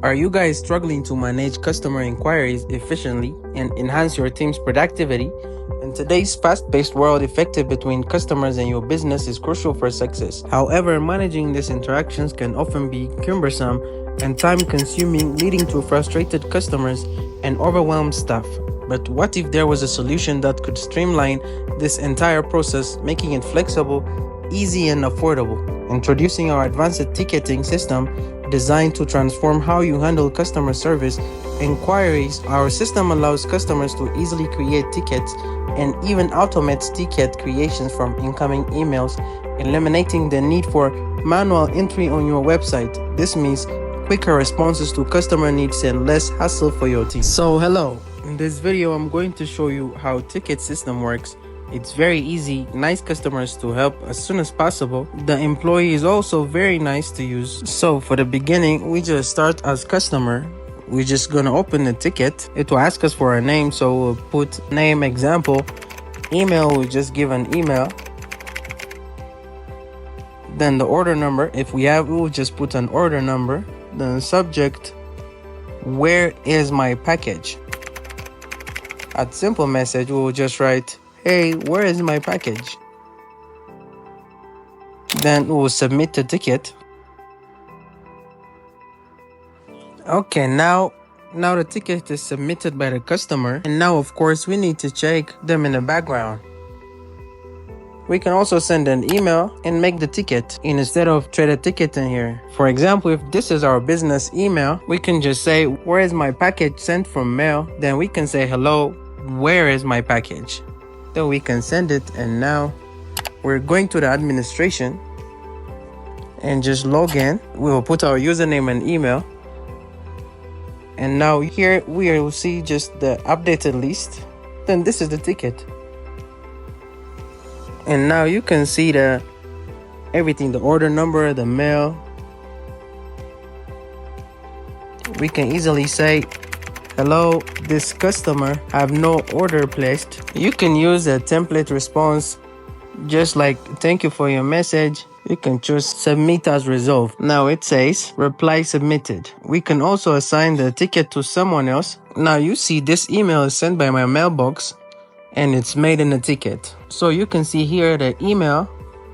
Are you guys struggling to manage customer inquiries efficiently and enhance your team's productivity? In today's fast-paced world, effective between customers and your business is crucial for success. However, managing these interactions can often be cumbersome and time-consuming, leading to frustrated customers and overwhelmed staff. But what if there was a solution that could streamline this entire process, making it flexible, easy, and affordable? Introducing our advanced ticketing system designed to transform how you handle customer service inquiries. Our system allows customers to easily create tickets and even automates ticket creations from incoming emails, eliminating the need for manual entry on your website. This means quicker responses to customer needs and less hassle for your team. So hello, in this video I'm going to show you how ticket system works. It's very easy, nice customers to help as soon as possible. The employee is also very nice to use. So for the beginning, we just start as customer. We're just gonna open the ticket. It will ask us for a name, so we'll put name example. Email, we just give an email. Then the order number, if we have, we'll just put an order number. Then subject, where is my package? At simple message, we'll just write, hey, where is my package? Then we'll submit the ticket. Okay, now the ticket is submitted by the customer, and now of course we need to check them in the background. We can also send an email and make the ticket instead of trade a ticket in here. For example, if this is our business email, we can just say, where is my package sent from mail? Then we can say, hello, where is my package? Then we can send it, and now we're going to the administration and just log in. We will put our username and email, and now here we will see just the updated list. Then this is the ticket, and now you can see everything, the order number, the mail. We can easily say, hello, this customer have no order placed. You can use a template response, just like thank you for your message. You can choose submit as resolved. Now it says reply submitted. We can also assign the ticket to someone else. Now you see this email is sent by my mailbox and it's made in a ticket. So you can see here the email,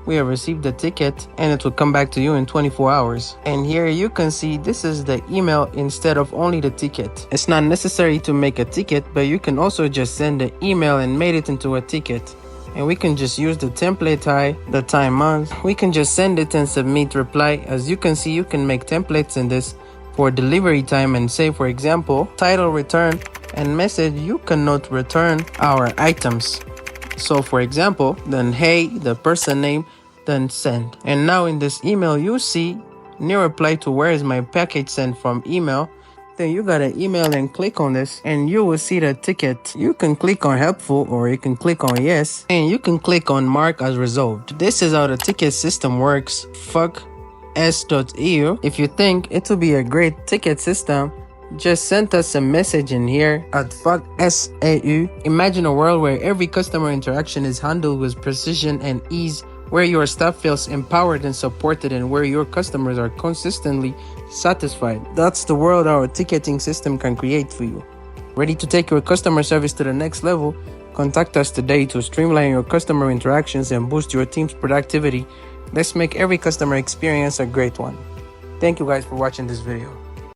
we have received the ticket, and it will come back to you in 24 hours. And here you can see this is the email instead of only the ticket. It's not necessary to make a ticket, but you can also just send the email and made it into a ticket. And we can just use the template the time month. We can just send it and submit reply. As you can see, you can make templates in this for delivery time and say, for example, title return and message, you cannot return our items. So for example, then hey, the person name, then send. And now in this email, you see new reply to where is my package sent from email. Then you gotta email and click on this, and you will see the ticket. You can click on helpful, or you can click on yes, and you can click on mark as resolved. This is how the ticket system works. FAQ-S.EU. If you think it will be a great ticket system, just send us a message in here at FAQ-S.EU. Imagine a world where every customer interaction is handled with precision and ease, where your staff feels empowered and supported, and where your customers are consistently satisfied. That's the world our ticketing system can create for you. Ready to take your customer service to the next level? Contact us today to streamline your customer interactions and boost your team's productivity. Let's make every customer experience a great one. Thank you guys for watching this video.